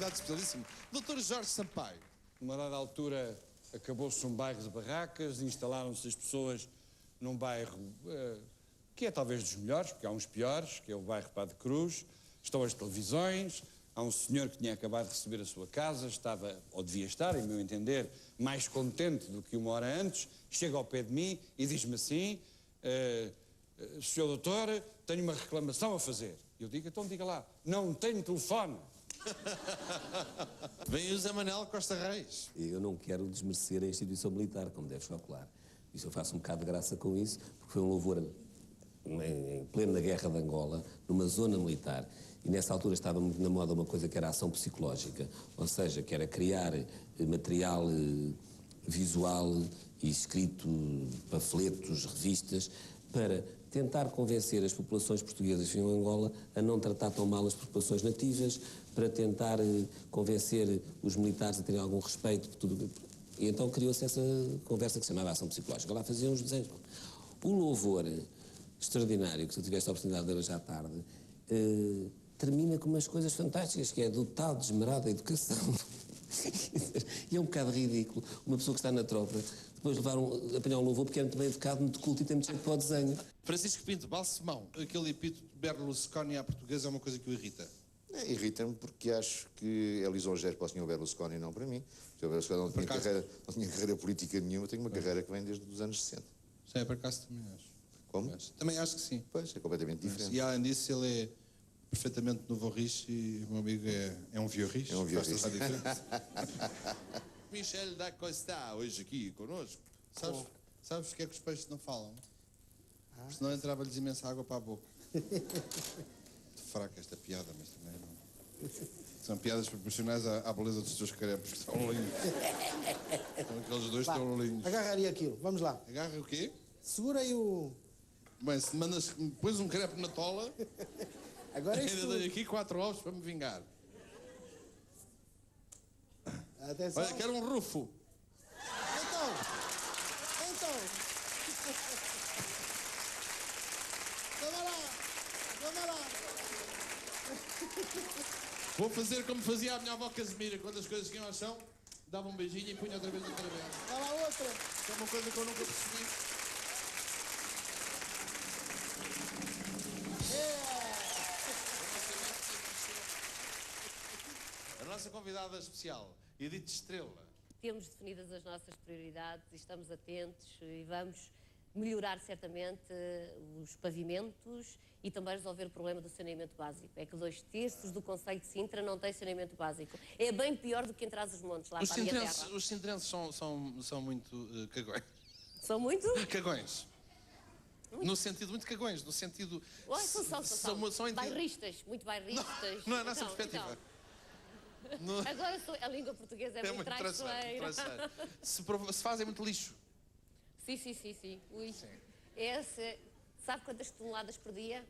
convidado especialíssimo, Dr. Jorge Sampaio. Numa dada altura acabou-se um bairro de barracas, instalaram-se as pessoas num bairro que é talvez dos melhores, porque há uns piores, que é o bairro Padre Cruz. Estão as televisões, há um senhor que tinha acabado de receber a sua casa, estava, ou devia estar, em meu entender, mais contente do que uma hora antes, chega ao pé de mim e diz-me assim, senhor doutor, tenho uma reclamação a fazer. Eu digo, então diga lá, não tenho telefone. Vem o Zé Manuel Costa Reis. Eu não quero desmerecer a instituição militar, como deve calcular. Isso eu faço um bocado de graça com isso, porque foi um louvor em plena guerra de Angola, numa zona militar, e nessa altura estava muito na moda uma coisa que era a ação psicológica, ou seja, que era criar material visual e escrito, panfletos, revistas, para tentar convencer as populações portuguesas em Angola a não tratar tão mal as populações nativas, para tentar convencer os militares a terem algum respeito por tudo. E então criou-se essa conversa que se chamava ação psicológica. Lá faziam os desenhos. O louvor extraordinário, que se eu tivesse a oportunidade de ler hoje à tarde, termina com umas coisas fantásticas, que é dotado de esmerada educação. E é um bocado ridículo uma pessoa que está na tropa depois apanhar um louvor porque é muito bem educado, muito culto e tem muito jeito para o desenho. Francisco Pinto Balsemão, aquele epíteto Berlusconi à portuguesa é uma coisa que o irrita. Irrita-me porque acho que é lisonjeiro para o Sr. Berlusconi e não para mim. O Sr. Berlusconi não tinha carreira política nenhuma, tem uma carreira que vem desde os anos 60. Sim, por acaso também acho. Como? Também acho que sim. Pois, é completamente diferente. E além disso, ele é perfeitamente novo riche e o meu amigo é um vieux riche. É um vieux riche. Michel da Costa, hoje aqui conosco. Sabes porque é que os peixes não falam? Porque senão entrava-lhes imensa água para a boca. Muito fraca esta piada, mas também não. São piadas proporcionais à beleza dos teus carepos, que são lindos. São aqueles dois que estão lindos. Agarraria aquilo, vamos lá. Agarra o quê? Segura aí o... Bem, se pões um crepe na tola, Agora ainda dei aqui 4 ovos para me vingar. Atenção. Olha, quero um rufo. Então. Vamos lá. Vou fazer como fazia a minha avó Casimira, quando as coisas iam ao chão, dava um beijinho e punha outra vez. Vai lá outra. É uma coisa que eu nunca percebi. A nossa convidada especial, Edith Estrela. Temos definidas as nossas prioridades e estamos atentos e vamos melhorar certamente os pavimentos e também resolver o problema do saneamento básico. É que 2/3 do concelho de Sintra não tem saneamento básico. É bem pior do que em Trás-os-Montes, lá para a minha terra. Os sintrenses são muito cagões. São muito? Cagões. No sentido, muito cagões, no sentido... São bairristas, muito bairristas. Não é a nossa perspectiva. Agora a língua portuguesa é muito traiçoeira. Se fazem muito lixo. Sim. Ui. Sabe quantas toneladas por dia?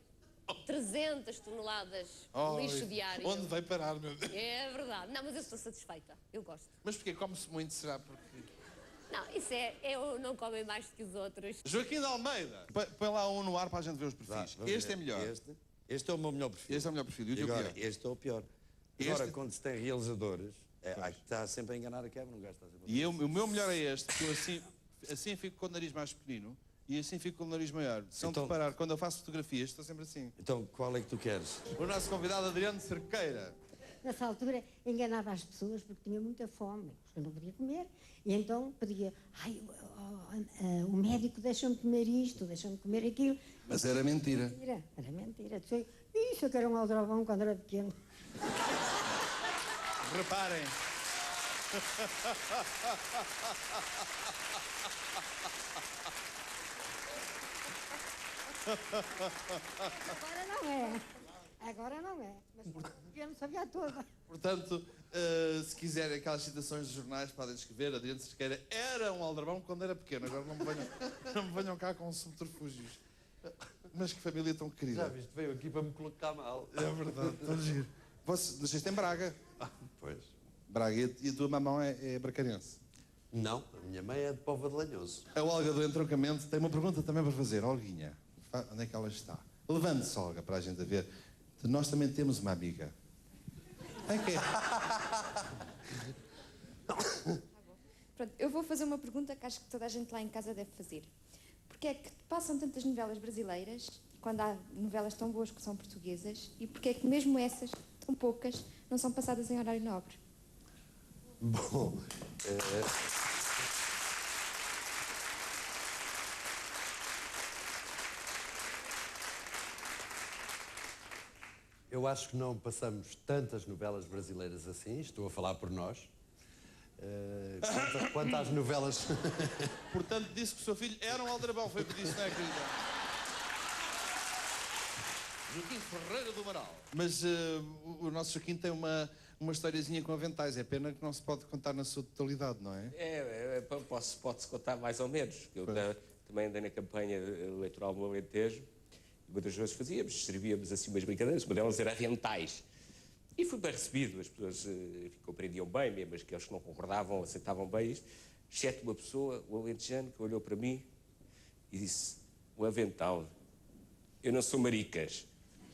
300 toneladas de lixo diário. Onde vai parar, meu Deus? É verdade. Não, mas eu estou satisfeita. Eu gosto. Mas porquê? Come-se muito, será porque... Não, isso é... Eu não comem mais do que os outros. Joaquim de Almeida. Põe lá um no ar para a gente ver os perfis. Este é melhor. Este é o meu melhor perfil. Este é o melhor perfil. E agora, este é o pior. Agora, quando se tem realizadores, está sempre a enganar a câmara, um gajo está sempre a... E o meu melhor é este, que eu assim fico com o nariz mais pequenino e assim fico com o nariz maior. Se não reparar, quando eu faço fotografias, estou sempre assim. Então, qual é que tu queres? O nosso convidado Adriano Cerqueira. Nessa altura enganava as pessoas porque tinha muita fome, porque eu não podia comer, e então pedia, o médico deixa-me comer isto, deixa-me comer aquilo. Mas era mentira. Era mentira. Isso eu que era um aldrabão quando era pequeno. Reparem. Agora não é. Mas eu não sabia toda. Portanto, se quiserem aquelas citações de jornais, podem escrever. Adriano Cerqueira era um aldrabão quando era pequeno. Agora não me venham cá com subterfúgios. Mas que família tão querida. Já viste, veio aqui para me colocar mal. É verdade, tão giro. Nasceste em Braga. Pois. Braga, e a tua mamão é bracarense? Não, a minha mãe é de Póvoa de Lanhoso. A Olga do Entroncamento tem uma pergunta também para fazer. Olguinha, onde é que ela está? Levante-se, Olga, para a gente ver. Nós também temos uma amiga. Ok. Pronto, eu vou fazer uma pergunta que acho que toda a gente lá em casa deve fazer. Porquê é que passam tantas novelas brasileiras, quando há novelas tão boas que são portuguesas, e porquê é que mesmo essas, tão poucas, não são passadas em horário nobre? Bom, eu acho que não passamos tantas novelas brasileiras assim, estou a falar por nós. Quanto às novelas... Portanto, disse que o seu filho era um aldrabão, foi o que disse, não é, querida? Joaquim Ferreira do Amaral. Mas o nosso Joaquim tem uma historiazinha com aventais. É pena que não se pode contar na sua totalidade, não é? Pode-se contar mais ou menos. Eu também andei na campanha eleitoral no Alentejo e muitas vezes servíamos assim umas brincadeiras, uma delas era aventais. E fui bem recebido, as pessoas compreendiam bem, mesmo aqueles que não concordavam, aceitavam bem isto, exceto uma pessoa, o alentejano, que olhou para mim e disse: o avental, eu não sou maricas.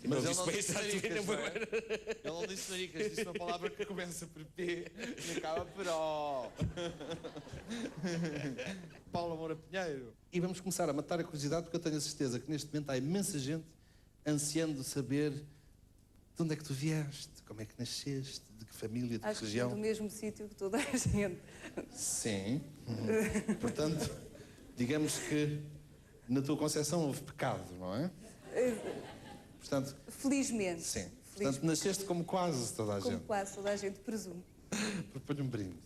Mas ele não disse maricas, não é? Ele não disse maricas, disse uma palavra que começa por P e acaba por O. Paulo Moura Pinheiro. E vamos começar a matar a curiosidade, porque eu tenho a certeza que neste momento há imensa gente ansiando saber de onde é que tu vieste, como é que nasceste, de que família, de que Acho que região. do mesmo sítio que toda a gente. Sim. Portanto, digamos que na tua concepção houve pecado, não é? Portanto, Felizmente. sim. Portanto, nasceste como quase toda a Como gente. quase toda a gente presume. Proponho um brinde.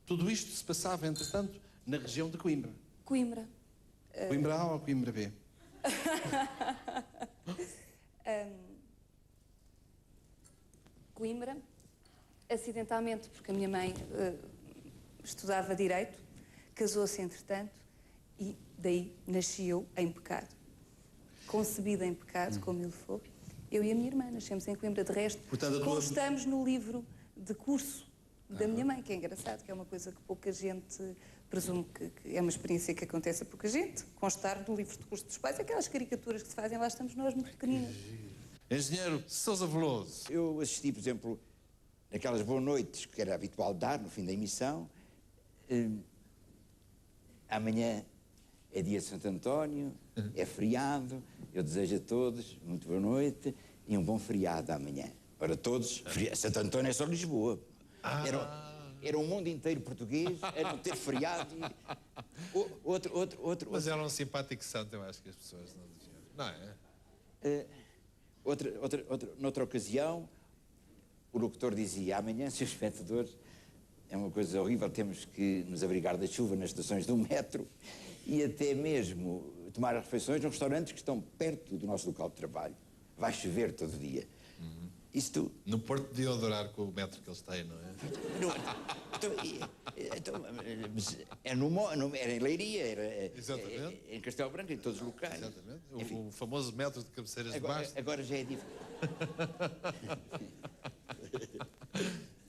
Tudo isto se passava, entretanto, na região de Coimbra. Coimbra. Coimbra A ou Coimbra B? Coimbra, acidentalmente, porque a minha mãe estudava Direito, casou-se entretanto e daí nasci eu em pecado. Concebida em pecado, como ele foi. Eu e a minha irmã nascemos em Coimbra. De resto, Portanto, constamos no livro de curso da minha mãe, que é engraçado, que é uma coisa que pouca gente presume que é uma experiência que acontece a pouca gente. Constar no livro de curso dos pais, aquelas caricaturas que se fazem, lá estamos nós muito pequeninas. Engenheiro Sousa Veloso. Eu assisti, por exemplo, naquelas boas noites que era habitual dar no fim da emissão. Amanhã é dia de Santo António, é feriado. Eu desejo a todos muito boa noite e um bom feriado amanhã. Para todos, Santo António é só Lisboa. Era um mundo inteiro português, era não ter feriado. Mas era um simpático santo, eu acho que as pessoas não diziam. Não é? Noutra ocasião, o locutor dizia: amanhã, senhores espectadores, é uma coisa horrível, temos que nos abrigar da chuva nas estações do metro e até mesmo tomar as refeições em restaurantes que estão perto do nosso local de trabalho. Vai chover todo dia. Isto... No Porto de adorar com o metro que eles têm, não é? Era em Leiria, era em Castelo Branco, em todos os locais. Exatamente. O famoso metro de cabeceiras de baixo. Agora já é diferente.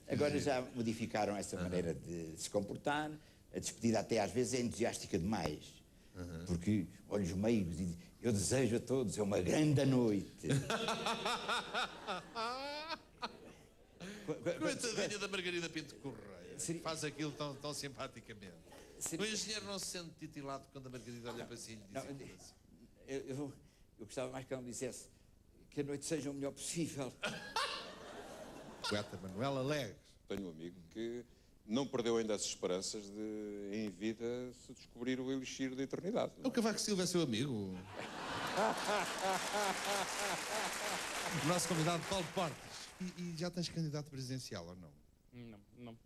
Agora já modificaram essa maneira de se comportar. A despedida até às vezes é entusiástica demais. Porque olhos meigos e eu desejo a todos uma grande noite. Coitadinha da Margarida Pinto Correia. Faz aquilo tão simpaticamente. O engenheiro não se sente titilado quando a Margarida olha para si e lhe diz assim. Eu gostava mais que ela me dissesse que a noite seja o melhor possível. Poeta Manuel Alegres. Tenho um amigo que não perdeu ainda as esperanças de, em vida, se descobrir o elixir da eternidade. O Cavaco Silva é seu amigo. O nosso convidado, Paulo Portas. E já tens candidato presidencial ou não?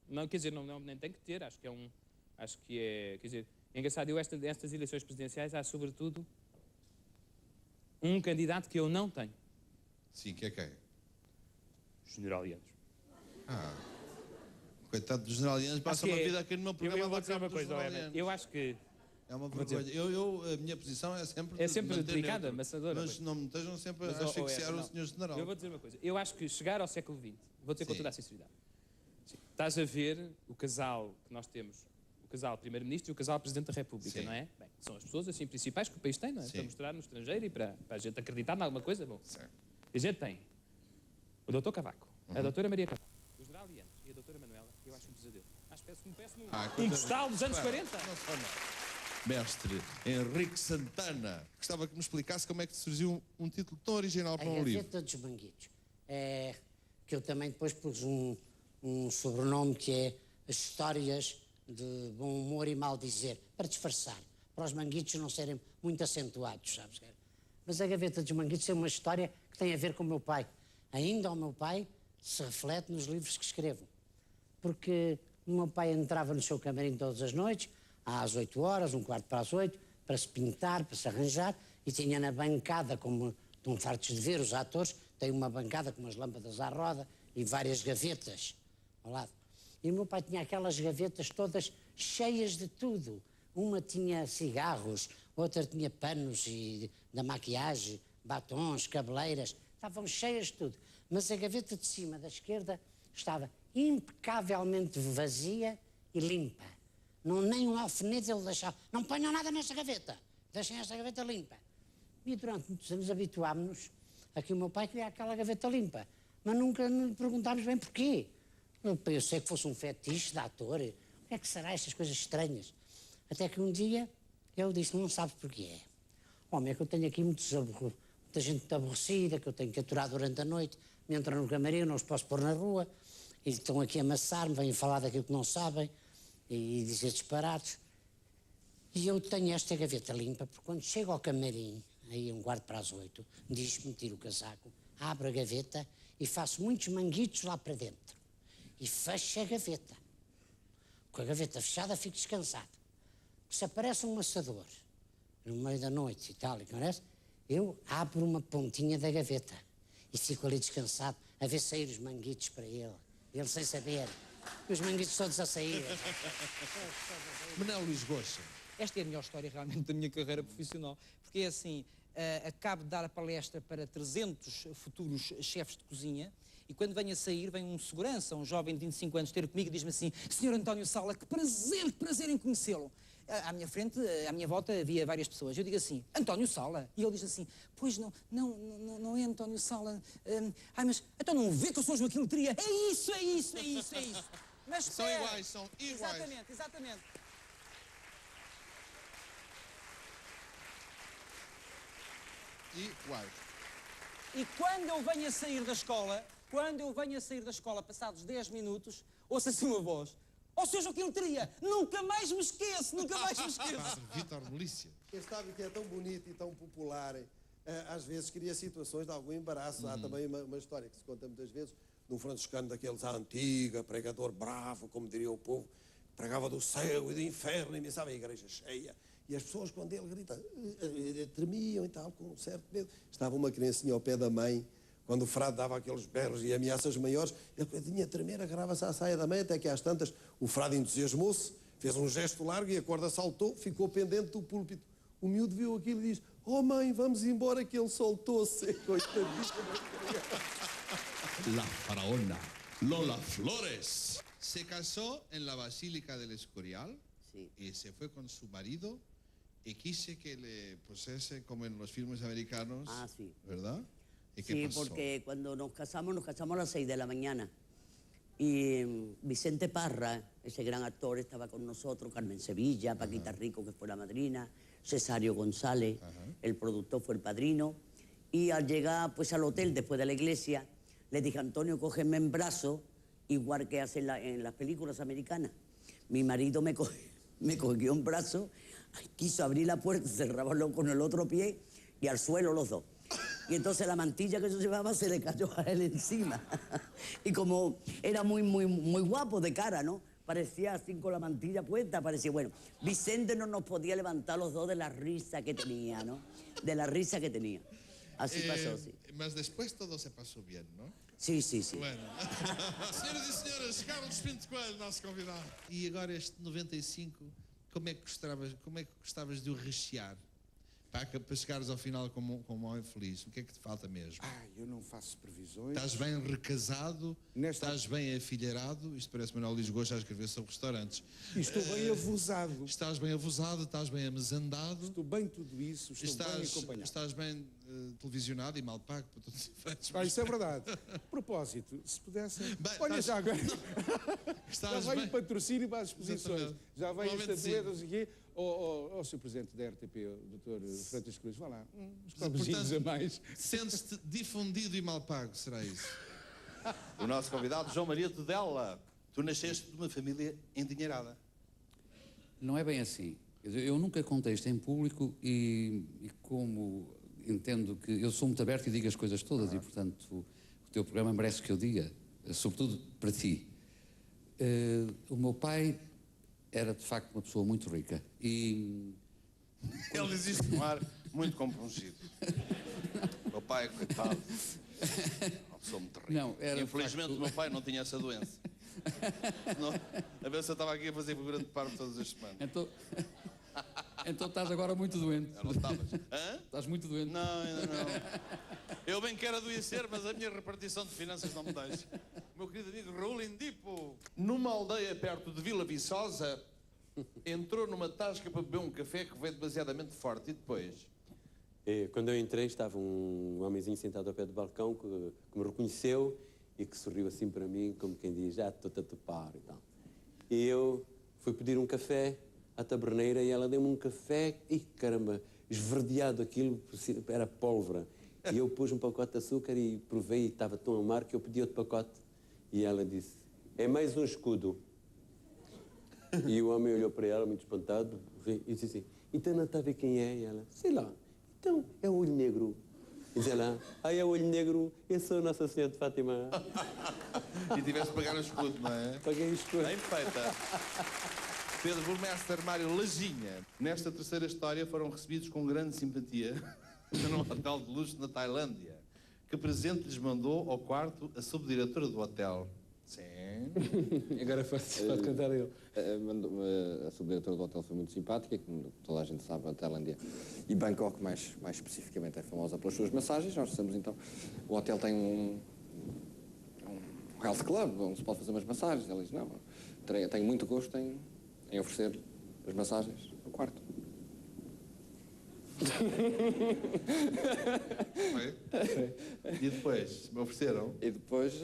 Não, quer dizer, nem tem que ter, acho que é, quer dizer, é engraçado, estas eleições presidenciais há sobretudo um candidato que eu não tenho. Sim, que é quem? Generalianos. Coitado dos generalianos, passa uma vida aqui no meu programa. Eu vou dizer uma coisa, eu acho que... É uma vergonha. A minha posição é sempre... É sempre delicada, amassadora. Mas não me estejam sempre a asfixiar o senhor general. Eu vou dizer uma coisa. Eu acho que chegar ao século XX, vou dizer com toda a sinceridade, estás a ver o casal que nós temos, o casal primeiro-ministro e o casal presidente da República, não é? Bem, são as pessoas assim principais que o país tem, não é? Para mostrar no estrangeiro e para a gente acreditar em alguma coisa, bom. A gente tem o Dr. Cavaco, a doutora Maria Cavaco, anos. E a doutora Manuela, eu acho um pesadelo. Acho que parece coisa- postal dos anos 40. Não foi mal. Mestre Henrique Santana, gostava que me explicasse como é que surgiu um título tão original para um livro. A Gaveta dos Manguitos. É, que eu também depois pus um sobrenome que é as histórias de bom humor e mal dizer, para disfarçar, para os manguitos não serem muito acentuados, sabes? Mas a Gaveta dos Manguitos é uma história que tem a ver com o meu pai. Ainda o meu pai se reflete nos livros que escrevo. Porque o meu pai entrava no seu camarim todas as noites, às 8 horas, 7:15, para se pintar, para se arranjar, e tinha na bancada, como estão fartos de ver os atores, tem uma bancada com umas lâmpadas à roda e várias gavetas ao lado. E o meu pai tinha aquelas gavetas todas cheias de tudo. Uma tinha cigarros, outra tinha panos da maquiagem, batons, cabeleiras, estavam cheias de tudo. Mas a gaveta de cima, da esquerda, estava impecavelmente vazia e limpa. Não, nem um alfinete ele deixava. Não ponham nada nesta gaveta, deixem esta gaveta limpa. E durante muitos anos habituámos-nos a que o meu pai queria aquela gaveta limpa, mas nunca nos perguntámos bem porquê. Eu pensei que fosse um fetiche de ator. O que é que será estas coisas estranhas? Até que um dia ele disse, não sabes porquê. Homem, é que eu tenho aqui muita gente muito aborrecida, que eu tenho que aturar durante a noite, me entram no camarim, eu não os posso pôr na rua, e estão aqui a amassar-me, vêm falar daquilo que não sabem, e dizer disparados. E eu tenho esta gaveta limpa, porque quando chego ao camarim, aí 7:15, diz-me, tiro o casaco, abro a gaveta e faço muitos manguitos lá para dentro. E fecho a gaveta. Com a gaveta fechada fico descansado. Se aparece um maçador no meio da noite e tal, e parece, eu abro uma pontinha da gaveta e fico ali descansado a ver sair os manguitos para ele sem saber. Os manguitos todos a sair. Manuel Luís Goxa. Esta é a melhor história realmente da minha carreira profissional, porque é assim, acabo de dar a palestra para 300 futuros chefes de cozinha e quando venho a sair, vem um segurança, um jovem de 25 anos ter comigo e diz-me assim, Sr. António Sala, que prazer em conhecê-lo. À minha frente, à minha volta, havia várias pessoas. Eu digo assim, António Sala? E ele diz assim, pois não é António Sala. Mas então não vê que eu sou Joaquim Letria? É isso. Mas São iguais, são iguais. Exatamente. Iguais. E quando eu venho a sair da escola, passados 10 minutos, ouço assim uma voz. Ó, Sr. Joaquim Letria, nunca mais me esqueço. Padre Vítor Melícia. Quem sabe que é tão bonito e tão popular, às vezes cria situações de algum embaraço. Há também uma história que se conta muitas vezes de um franciscano daqueles à antiga, pregador bravo, como diria o povo, pregava do céu e do inferno, e me sabe a igreja cheia. E as pessoas, quando ele grita, tremiam e tal, com um certo medo. Estava uma criancinha ao pé da mãe, quando o frade dava aqueles berros e ameaças maiores, ele tinha a tremer, agarrava-se à saia da mãe, até que às tantas o frade entusiasmou-se, fez um gesto largo e a corda saltou, ficou pendente do púlpito. O miúdo viu aquilo e diz, oh mãe, vamos embora que ele soltou-se. Coitadíssimo. La faraona Lola Flores se casó en la Basílica del Escorial y se fue con su marido y quise que le pusiese como en los filmes americanos, ¿verdad? ¿Y qué pasó? Porque cuando nos casamos a las 6 de la mañana. Y Vicente Parra, ese gran actor, estaba con nosotros, Carmen Sevilla, Paquita Rico, que fue la madrina, Cesario González, el productor fue el padrino. Y al llegar pues al hotel, después de la iglesia, le dije, Antonio, cógeme en brazo, igual que hacen en las películas americanas. Mi marido me cogió en brazo, quiso abrir la puerta, cerrarlo con el otro pie y al suelo los dos. Y entonces la mantilla que yo llevaba se le cayó a él encima. Y como era muy guapo de cara, ¿no? Parecía así con la mantilla puesta, parecía, bueno, Vicente no nos podía levantar los dos de la risa que tenía, ¿no? De la risa que tenía. Así pasó, sí. Mas después todo se pasó bien, ¿no? Sí. Bueno. Senhoras e senhores, Carlos Pinto Coelho, nosso convidado. E agora este 95, como é que gostavas de o rechear? Para chegares ao final como um homem feliz, o que é que te falta mesmo? Eu não faço previsões. Estás bem recasado? Estás bem afilharado? Isto parece Manuel Luís Goxa a escrever sobre restaurantes. Estou bem avusado. Estás bem avusado, estás bem amesandado. Estou bem tudo isso, estou bem acompanhado. Estás bem televisionado e mal pago para todos os efeitos. Isso é verdade. Propósito, se pudessem... Bem, Olha, já agora... Estás já vem bem? patrocínio para as exposições. Exatamente. Já vem Provavelmente estatuetas e quê? Ó, Sr. Presidente da RTP, o Dr. Freitas Cruz, vá lá. Uns cobezinhos a mais. Sentes-te difundido e mal pago, será isso? O nosso convidado, João Maria Tudela. Tu nasceste de uma família endinheirada. Não é bem assim. Eu nunca contei isto em público e como entendo que eu sou muito aberto e digo as coisas todas e, portanto, o teu programa merece que eu diga, sobretudo para ti. O meu pai era, de facto, uma pessoa muito rica e... Ele diz isto com ar muito compungido. O meu pai, coitado, uma pessoa muito rica. Não, era, infelizmente, facto... o meu pai não tinha essa doença. Não, a ver se eu estava aqui a fazer figura de parvo todas as semanas. Então estás agora muito doente. Não estavas. Hã? Estás muito doente. Não, ainda não. Eu bem quero adoecer, mas a minha repartição de finanças não me deixa. O meu querido amigo Raul Indipo, numa aldeia perto de Vila Viçosa, entrou numa tasca para beber um café que veio demasiadamente forte. E depois? Quando eu entrei, estava um homenzinho sentado ao pé do balcão que me reconheceu e que sorriu assim para mim, como quem diz, já estou-te a topar e tal. E eu fui pedir um café à taberneira e ela deu-me um café e, caramba, esverdeado aquilo, era pólvora. E eu pus um pacote de açúcar e provei e estava tão amargo que eu pedi outro pacote. E ela disse, é mais um escudo. E o homem olhou para ela, muito espantado, e disse assim, então não está a ver quem é? E ela, sei lá, então é o olho negro. E diz ela, é o olho negro, eu sou Nossa Senhora de Fátima. E tiveste de pagar o escudo, não é? Paguei o escudo. Bem feita. Pedro Burmester Mário Lajinha. Nesta terceira história foram recebidos com grande simpatia num hotel de luxo na Tailândia. Que presente lhes mandou ao quarto a subdiretora do hotel? Sim. Agora pode contar ele. A subdiretora do hotel foi muito simpática, como toda a gente sabe, a Tailândia. E Bangkok, mais especificamente, é famosa pelas suas massagens. Nós dissemos então, o hotel tem um health club, onde se pode fazer umas massagens. Ela diz, não, tenho muito gosto em oferecer as massagens no quarto. E depois? Me ofereceram? E depois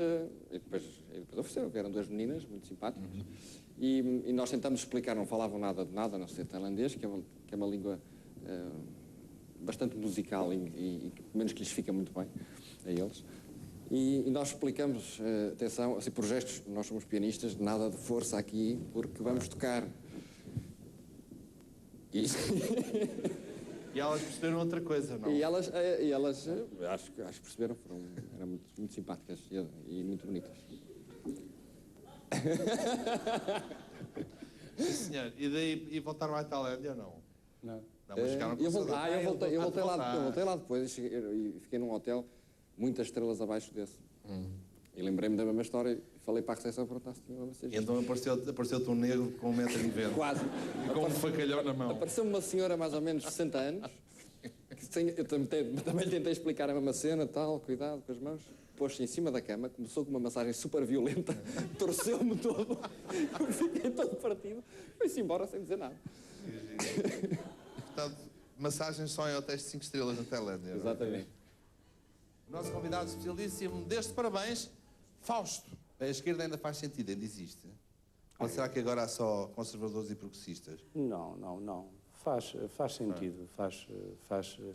ofereceram, que eram duas meninas muito simpáticas. E nós tentamos explicar, não falavam nada de nada, a não ser tailandês, que é uma língua bastante musical e pelo menos que lhes fica muito bem a eles. E nós explicamos, atenção, assim, por gestos, nós somos pianistas, nada de força aqui, porque vamos tocar. E elas perceberam outra coisa, não? E elas acho que perceberam, eram muito simpáticas e muito bonitas. Sim, senhor. E daí voltaram à Tailândia ou não? Não. Não, mas ficaram com eu saudade. voltei lá depois e fiquei num hotel muitas estrelas abaixo desse. E lembrei-me da mesma história e falei para a recepção perguntar se tinha uma massagem. E então apareceu-te um negro com 1,90 m. Quase. E com um facalhão na mão. Apareceu-me uma senhora mais ou menos de 60 anos. Eu também lhe tentei explicar a mesma cena, tal, cuidado com as mãos. Pôs-se em cima da cama, começou com uma massagem super violenta, torceu-me todo, eu fiquei todo partido, foi-se embora sem dizer nada. Portanto, massagens só em hotéis de 5 estrelas na Tailândia. Exatamente. O nosso convidado especialíssimo deste parabéns, Fausto. A esquerda ainda faz sentido, ainda existe? Ou será que agora há só conservadores e progressistas? Não. Faz sentido, faz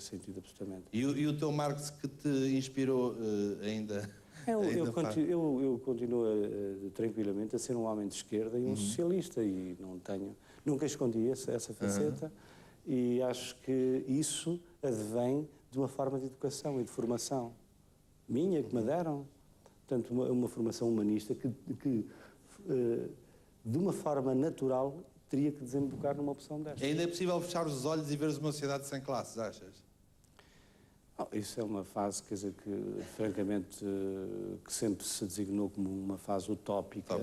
sentido absolutamente. E o teu Marx que te inspirou ainda? Eu continuo tranquilamente a ser um homem de esquerda e um socialista e nunca escondi essa faceta e acho que isso advém de uma forma de educação e de formação minha que me deram, portanto uma formação humanista que de uma forma natural teria que desembocar numa opção desta. Ainda é possível fechar os olhos e ver uma sociedade sem classes, achas? Isso é uma fase, quer dizer, que francamente que sempre se designou como uma fase utópica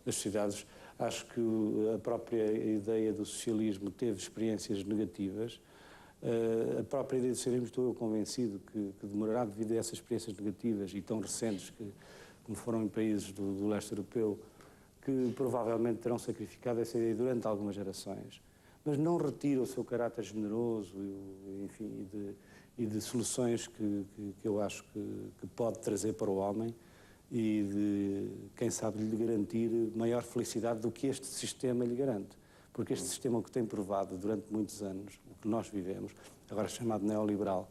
das sociedades. Acho que a própria ideia do socialismo teve experiências negativas. A própria ideia do socialismo, estou eu convencido que demorará, devido a essas experiências negativas e tão recentes como foram em países do leste europeu, que provavelmente terão sacrificado essa ideia durante algumas gerações, mas não retira o seu caráter generoso, enfim, e e de soluções que eu acho que pode trazer para o homem e de, quem sabe, lhe garantir maior felicidade do que este sistema lhe garante. Porque este sistema, o que tem provado durante muitos anos, o que nós vivemos, agora chamado neoliberal,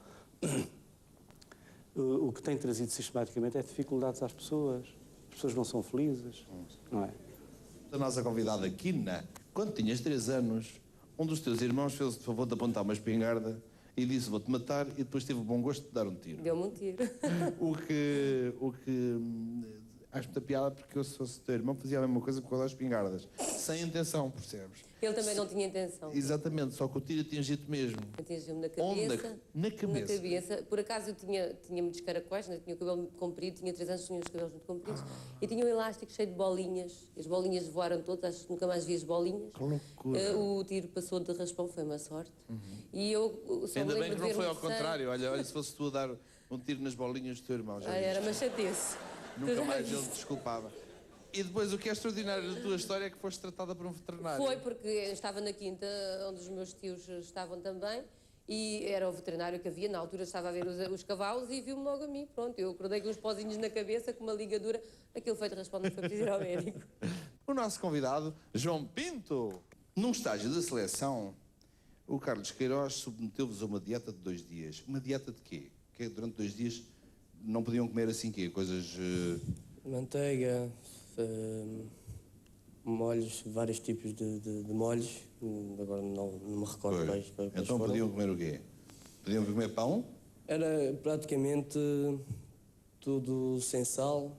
o que tem trazido sistematicamente é dificuldades às pessoas. As pessoas não são felizes, não é? A nossa convidada, Quina, quando tinhas 3 anos, um dos teus irmãos fez-te o favor de apontar uma espingarda e disse: vou-te matar, e depois teve o bom gosto de dar um tiro. Deu-me um tiro. O que acho muita piada, porque eu, se fosse teu irmão, fazia a mesma coisa com as espingardas. Sem intenção, percebes? Ele também não tinha intenção. Exatamente, só que o tiro atingiu-te mesmo. Atingiu-me na cabeça. Na cabeça. Na cabeça. Por acaso eu tinha muitos caracóis, né? Tinha o cabelo muito comprido, tinha 3 anos, tinha os cabelos muito compridos, e tinha um elástico cheio de bolinhas. As bolinhas voaram todas, acho que nunca mais vi as bolinhas. Que loucura. O tiro passou de raspão, foi uma sorte. E eu só Ainda me bem lembro que não de ver foi ao muito sangue. contrário. Olha, se fosse tu a dar um tiro nas bolinhas do teu irmão. Já Era viste? uma chatice. Nunca mais ele te desculpava. E depois, o que é extraordinário da tua história é que foste tratada por um veterinário. Foi porque eu estava na quinta, onde os meus tios estavam também, e era o veterinário que havia, na altura estava a ver os cavalos e viu-me logo a mim. Pronto, eu acordei com uns pozinhos na cabeça, com uma ligadura, aquilo foi de raspão, não foi preciso ir ao médico. O nosso convidado, João Pinto. Num estágio da seleção, o Carlos Queiroz submeteu-vos a uma dieta de 2 dias. Uma dieta de quê? Que durante 2 dias não podiam comer assim quê? Coisas... Manteiga, molhos, vários tipos de molhos. Agora não me recordo mais. Então podiam comer o quê? Podiam comer pão? Era praticamente tudo sem sal.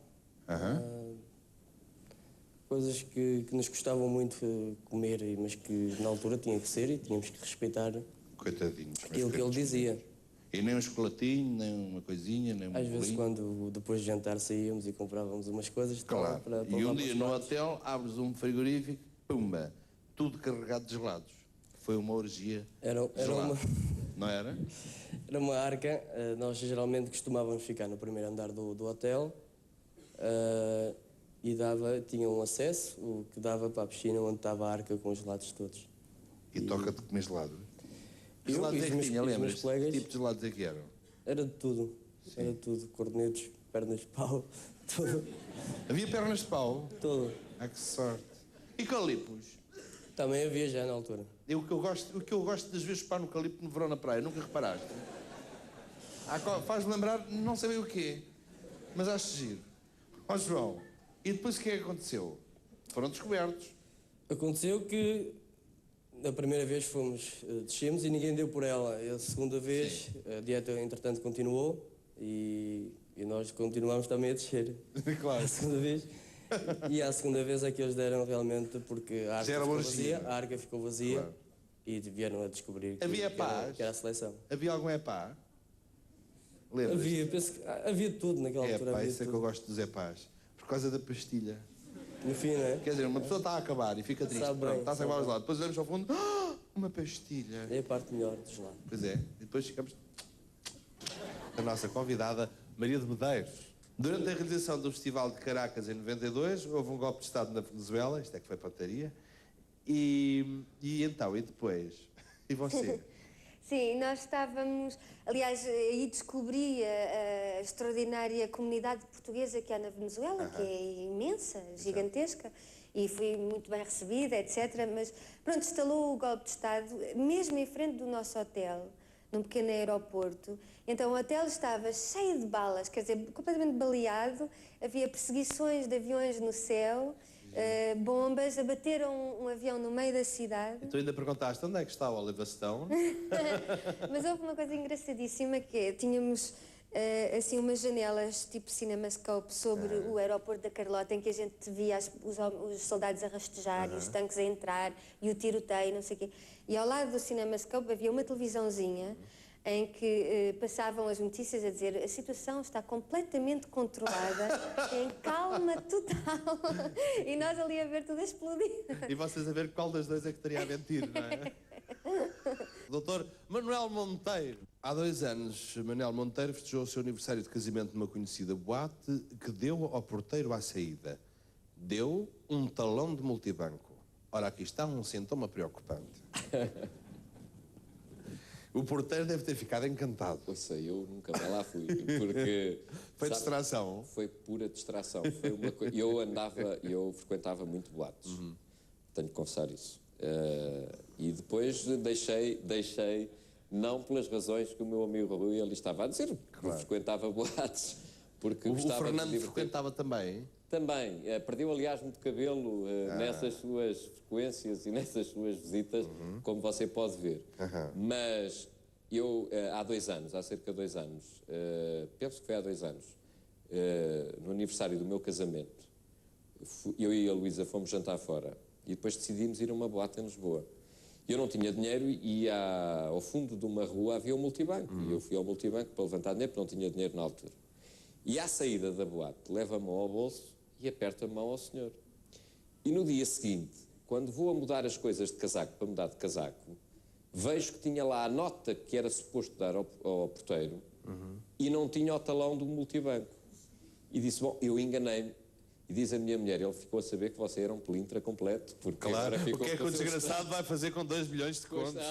Coisas que nos custavam muito comer, mas que na altura tinha que ser e tínhamos que respeitar. Coitadinhos. Aquilo que ele dizia. E nem um chocolatinho, nem uma coisinha, nem um Às vezes, bolinho? quando depois de jantar saíamos e comprávamos umas coisas Claro. para E um dia no hotel abres um frigorífico, pumba, tudo carregado de gelados. Foi uma orgia. Era gelada. uma... Não era? Era uma arca. Nós geralmente costumávamos ficar no primeiro andar do hotel e tinha um acesso o que dava para a piscina onde estava a arca com os gelados todos. E toca-te comer gelado? Que Eu gelados e é os que meus- tinha, os meus lembras? colegas- Que tipo de gelados é que eram? Era de tudo. Era tudo. Cornetos, pernas de pau, tudo. Havia pernas de pau? Tudo. Ah, que sorte. E calipos? Também havia já na altura. O que eu gosto das vezes para no calipo no verão na praia, nunca reparaste? Faz-me lembrar, não sei bem o quê, mas acho giro. Ó João, e depois o que é que aconteceu? Foram descobertos. Aconteceu que a primeira vez descemos e ninguém deu por ela. A segunda vez a dieta entretanto continuou e nós continuámos também a descer. Claro. A segunda vez. E à segunda vez é que eles deram realmente porque a arca Já era ficou orgia. vazia, a arca ficou vazia Claro. e vieram a descobrir Havia que era, paz? que era a seleção. Havia algum epá? Lembras? Havia, penso que havia tudo naquela altura. Havia Isso é que eu gosto dos epás. Por causa da pastilha. No fim, não é? Quer dizer, uma pessoa está a acabar e fica triste. Sabe Pronto, bem, está-se a sabe acabar os bem. lados. Depois olhamos ao fundo, uma pastilha. É a parte melhor do gelado. Pois é. E depois ficamos... A nossa convidada, Maria de Medeiros. Durante a realização do Festival de Caracas em 92, houve um golpe de Estado na Venezuela, isto é que foi pontaria, e então, e depois? E você? Sim, nós estávamos... Aliás, aí descobri a extraordinária comunidade portuguesa que há na Venezuela, que é imensa, gigantesca, e fui muito bem recebida, etc. Mas, pronto, instalou o golpe de Estado, mesmo em frente do nosso hotel, num pequeno aeroporto. Então o hotel estava cheio de balas, quer dizer, completamente baleado, havia perseguições de aviões no céu, bombas, abateram um avião no meio da cidade. E tu ainda perguntaste onde é que está o Oliver Stone? Mas houve uma coisa engraçadíssima que é, tínhamos assim umas janelas tipo CinemaScope sobre o aeroporto da Carlota em que a gente via os soldados a rastejar e os tanques a entrar e o tiroteio, não sei o quê. E ao lado do CinemaScope havia uma televisãozinha em que passavam as notícias a dizer a situação está completamente controlada, em calma total. E nós ali a ver tudo a explodir. E vocês a ver qual das duas é que teria a mentir, não é? Doutor Manuel Monteiro. Há 2 anos, Manuel Monteiro festejou o seu aniversário de casamento numa conhecida boate que deu ao porteiro à saída. Deu um talão de multibanco. Ora, aqui está um sintoma preocupante. O porteiro deve ter ficado encantado. Pois é, eu nunca mais lá fui, porque... Foi distração? Foi pura distração. Foi uma eu frequentava muito boates. Tenho que confessar isso. E depois deixei, não pelas razões que o meu amigo Rui ali estava a dizer, porque eu frequentava boates, porque O gostava de Fernando divertir. frequentava também? Também. Perdeu, aliás, muito cabelo nessas suas frequências e nessas suas visitas, como você pode ver. Mas eu, há cerca de 2 anos, penso que foi há 2 anos, no aniversário do meu casamento, eu e a Luísa fomos jantar fora e depois decidimos ir a uma boate em Lisboa. Eu não tinha dinheiro e ao fundo de uma rua havia um multibanco. E eu fui ao multibanco para levantar dinheiro, porque não tinha dinheiro na altura. E à saída da boate, leva a mão ao bolso e aperta a mão ao senhor. E no dia seguinte, quando vou a mudar as coisas de casaco, para mudar de casaco, vejo que tinha lá a nota que era suposto dar ao porteiro e não tinha o talão do multibanco. E disse, bom, eu enganei-me. E diz a minha mulher, ele ficou a saber que você era um pelintra completo, porque Claro, agora ficou o que é que com o desgraçado vai fazer com 2 milhões de Pois contos?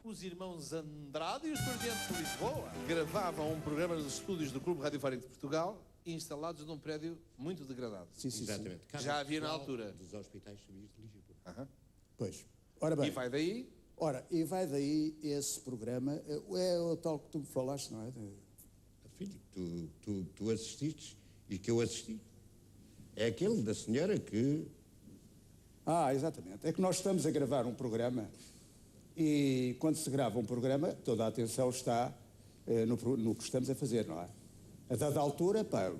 Os irmãos Andrade e os Presidentes de Lisboa gravavam um programa nos estúdios do Clube Radiofónico de Portugal, instalados num prédio muito degradado. Sim, exatamente. Já havia na altura. Dos hospitais civis de Lisboa. Pois. Ora bem. E vai daí? Ora, e vai daí esse programa, é o tal que tu me falaste, não é? Filho, tu assististe e que eu assisti. É aquele da senhora que... Exatamente. É que nós estamos a gravar um programa e quando se grava um programa, toda a atenção está no que estamos a fazer, não é? A dada altura, pá,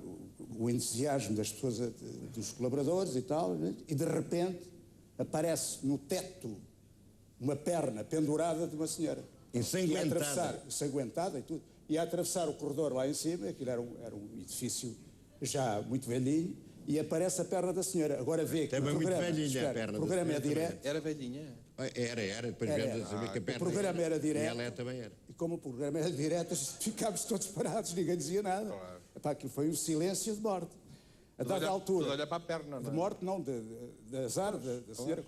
o entusiasmo das pessoas, dos colaboradores e tal, né? E de repente aparece no teto uma perna pendurada de uma senhora. Ensanguentada e tudo. E a atravessar o corredor lá em cima, aquilo era um edifício já muito velhinho, e aparece a perna da senhora. Agora vê que Também o programa, muito velhinha a perna o programa da é senhora direto. Era velhinha? Era. Depois viemos a saber que a perna... O programa era direto. E ela também era. E como o programa era direto, ficámos todos parados, ninguém dizia nada. Claro. Epá, aquilo foi um silêncio de morte. A dada altura... Tudo olha para a perna, não De é? morte, não, de azar da senhora.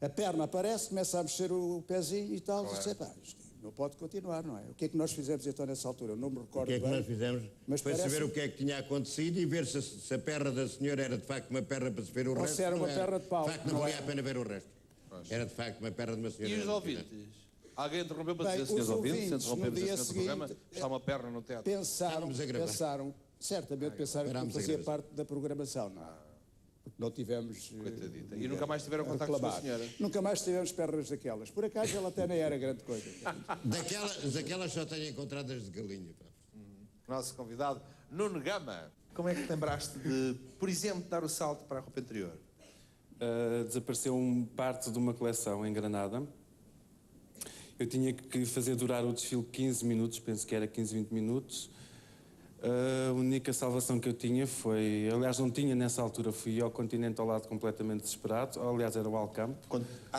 A perna aparece, começa a mexer o pezinho e tal. Claro. Diz, epá, isto não pode continuar, não é? O que é que nós fizemos então nessa altura? Eu não me recordo O que é que bem, nós fizemos? mas Foi parece- saber o que é que tinha acontecido e ver se a perna da senhora era de facto uma perna para se ver o Ou resto. se era não uma perna de pau. De facto, não Não valia era. a pena ver o resto. Era de facto uma perna de uma senhora. E os ouvintes? Alguém interrompeu para Bem, dizer, senhores os ouvintes, ouvintes, interrompemos no dia este programa, seguinte, está uma perna no teto. pensaram que Parámos a fazia gravar. parte da programação, não é? Porque não tivemos... Coitadita. E nunca mais tiveram a contacto com a reclamar. senhora? Nunca mais tivemos pernas daquelas. Por acaso ela até nem era grande coisa. Daquelas só tenho encontradas de galinha. Pá. Nosso convidado, Nuno Gama. Como é que te lembraste de, por exemplo, dar o salto para a roupa interior? Desapareceu parte de uma coleção em Granada. Eu tinha que fazer durar o desfile 15 minutos, penso que era 15, 20 minutos. A única salvação que eu tinha foi... Aliás, não tinha nessa altura, fui ao continente ao lado completamente desesperado. Aliás, era o Alcampo.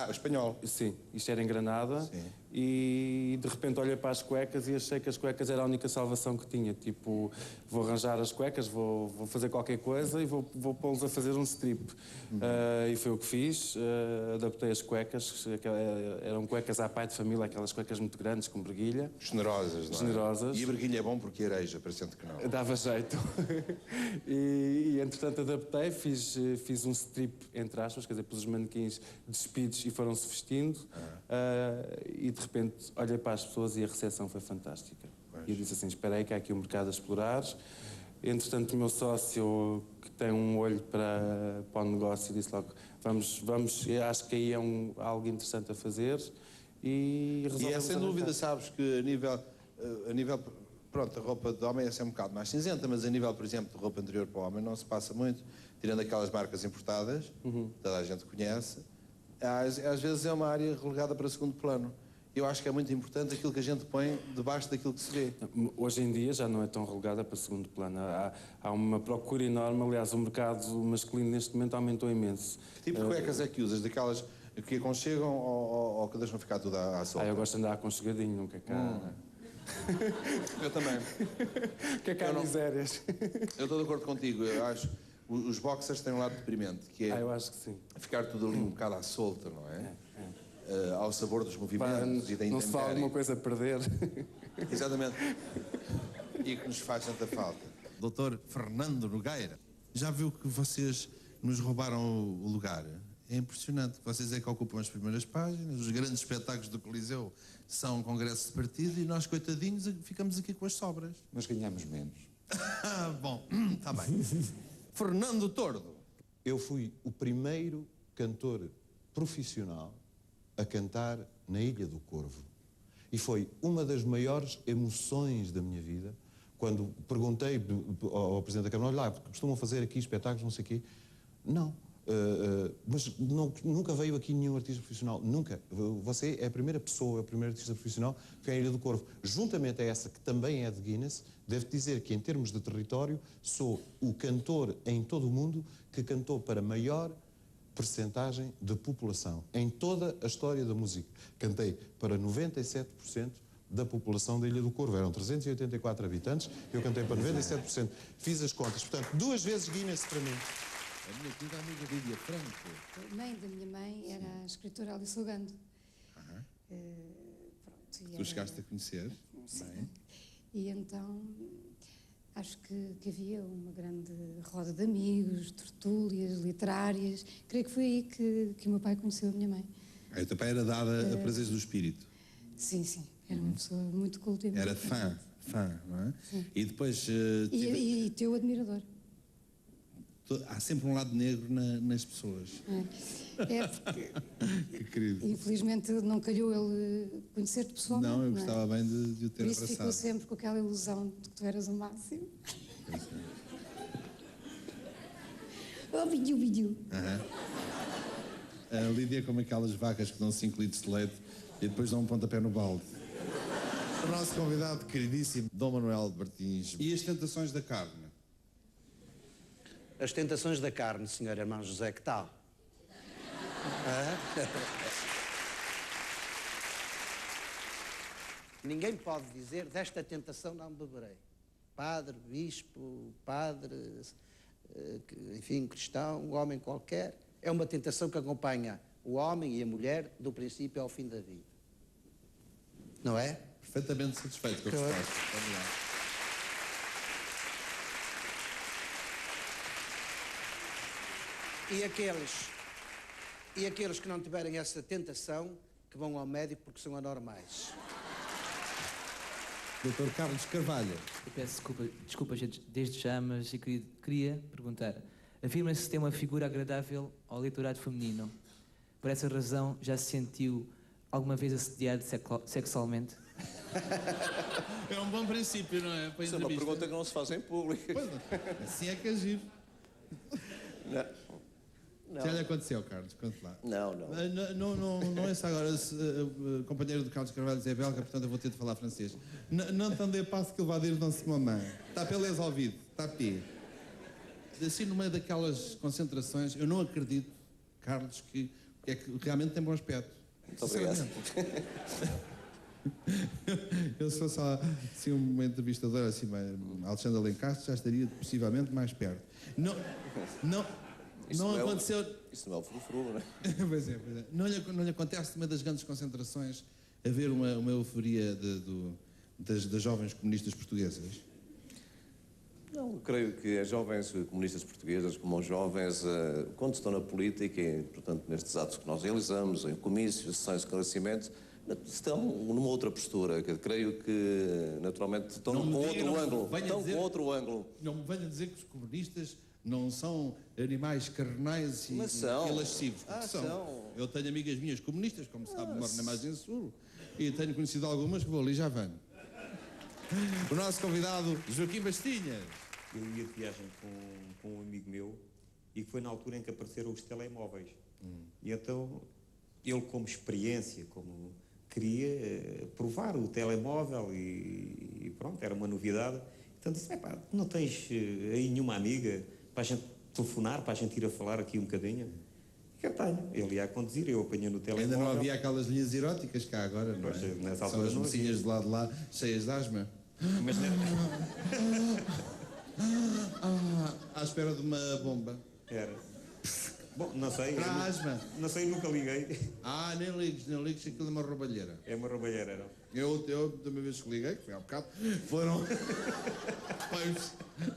O espanhol? Sim, isto era em Granada. Sim. E de repente olhei para as cuecas e achei que as cuecas era a única salvação que tinha. Tipo, vou arranjar as cuecas, vou fazer qualquer coisa e vou pô-los a fazer um strip. E foi o que fiz. Adaptei as cuecas, eram cuecas à pai de família, aquelas cuecas muito grandes, com breguilha. Generosas, não é? Generosas. E a breguilha é bom porque areja, parecendo que não. Dava jeito. e entretanto adaptei, fiz um strip, entre aspas, quer dizer, pus os manequins despidos e foram-se vestindo. E de repente olhei para as pessoas e a recepção foi fantástica. E eu disse assim, espera aí que há aqui um mercado a explorar. Entretanto o meu sócio, que tem um olho para o negócio, disse logo, vamos, eu acho que aí é algo interessante a fazer. E E resolvemos é sem arrancar. dúvida, sabes que a nível... Pronto, a roupa de homem é sempre um bocado mais cinzenta, mas a nível, por exemplo, de roupa interior para o homem não se passa muito, tirando aquelas marcas importadas, toda a gente conhece. Às vezes é uma área relegada para segundo plano. Eu acho que é muito importante aquilo que a gente põe debaixo daquilo que se vê. Hoje em dia já não é tão relegada para segundo plano. Há uma procura enorme, aliás, o mercado masculino neste momento aumentou imenso. Que tipo de cuecas é que usas? Daquelas que aconchegam ou que deixam ficar tudo à solta? Eu gosto de andar aconchegadinho, nunca cá. Eu também. Que é cá misérias. Eu estou de acordo contigo. Eu acho os boxers têm um lado deprimente, que é eu acho que sim. ficar tudo ali um bocado à solta, não é? ao sabor dos movimentos e da Não se fala de uma coisa a perder. Exatamente. E que nos faz tanta falta. Doutor Fernando Nogueira, já viu que vocês nos roubaram o lugar? É impressionante. Vocês é que ocupam as primeiras páginas, os grandes espetáculos do Coliseu são congressos de partido e nós, coitadinhos, ficamos aqui com as sobras. Mas ganhamos menos. Bom, está bem. Fernando Tordo. Eu fui o primeiro cantor profissional a cantar na Ilha do Corvo. E foi uma das maiores emoções da minha vida quando perguntei ao Presidente da Câmara, olha lá, costumam fazer aqui espetáculos, não sei o quê. Não. Mas nunca veio aqui nenhum artista profissional. Nunca. Você é a primeira pessoa, a primeira artista profissional que foi à Ilha do Corvo. Juntamente a essa, que também é de Guinness, devo dizer que, em termos de território, sou o cantor em todo o mundo que cantou para maior percentagem de população. Em toda a história da música. Cantei para 97% da população da Ilha do Corvo. Eram 384 habitantes, eu cantei para 97%. Fiz as contas. Portanto, 2 vezes Guinness para mim. A minha querida amiga Lídia Franco. A mãe da minha mãe era a escritora Alice Ogando. Tu chegaste a conhecer? Sim. Bem. E então acho que havia uma grande roda de amigos, tertúlias literárias. Creio que foi aí que o meu pai conheceu a minha mãe. O teu pai era dada a prazeres do espírito. Sim, sim. Era uma pessoa muito culta e muito Era fã, não é? Sim. E depois... E teu admirador. Há sempre um lado negro nas pessoas. É porque, Que querido. infelizmente, não calhou ele conhecer-te pessoalmente. Não, eu é? gostava bem de o ter Por isso abraçado. ficou sempre com aquela ilusão de que tu eras o máximo. Oh, vídeo. A Lídia é como aquelas vacas que dão 5 litros de leite e depois dão um pontapé no balde. O nosso convidado queridíssimo, Dom Manuel Martins. E as tentações da carne? As tentações da carne, senhor irmão José, que tal? Ninguém pode dizer, desta tentação não beberei. Padre, bispo, padre, enfim, cristão, um homem qualquer, é uma tentação que acompanha o homem e a mulher do princípio ao fim da vida. Não é? Perfeitamente satisfeito com a resposta. Vamos lá. E aqueles que não tiverem essa tentação, que vão ao médico porque são anormais. Dr. Carlos Carvalho. Eu peço desculpa desde já, mas eu queria perguntar. Afirma-se ter uma figura agradável ao eleitorado feminino. Por essa razão, já se sentiu alguma vez assediado sexualmente? É um bom princípio, não é? Isso é uma pergunta que não se faz em público. Pois não. Assim é que é giro. Não. Já lhe aconteceu, Carlos? Conte lá. Não. Não é só agora, companheiro do Carlos Carvalho é belga, portanto eu vou ter de falar francês. Não tendez passo que ele vai dizer dans ce moment. Está pelas ouvido, está a pé. Assim, no meio daquelas concentrações, eu não acredito, Carlos, que realmente tem bom aspecto. Muito obrigado. Eu se fosse assim, uma entrevistadora assim, Alexandre Alencastre, já estaria possivelmente mais perto. Não aconteceu... Isso não é o frufru, não é? Pois é. Não lhe acontece numa das grandes concentrações haver uma euforia das jovens comunistas portuguesas? Não, creio que as jovens comunistas portuguesas, como os jovens, quando estão na política, e, portanto, nestes atos que nós realizamos, em comícios, sessões de esclarecimento, estão numa outra postura, que creio que, naturalmente, estão com outro ângulo. Não me venha dizer que os comunistas não são animais carnais e lascivos. São. Eu tenho amigas minhas comunistas, como sabe, moro na margem sul, e tenho conhecido algumas que vou ali já vão. O nosso convidado, Joaquim Bastinhas. Eu ia de viagem com um amigo meu e foi na altura em que apareceram os telemóveis. E então, ele como experiência, como queria provar o telemóvel e pronto, era uma novidade. Então disse, não tens aí nenhuma amiga para a gente telefonar, para a gente ir a falar aqui um bocadinho? Eu tenho. Ele ia a conduzir, eu apanhei no telemóvel. Ainda não havia aquelas linhas eróticas cá agora, não é? São as mocinhas de lá de lá, cheias de asma. Mas à espera de uma bomba. Era. Bom, não sei. Para a asma. Não sei, nunca liguei. Ah, nem ligues, aquilo é uma roubalheira. É uma roubalheira, não? Eu, da uma vez que liguei, que foi há bocado, foram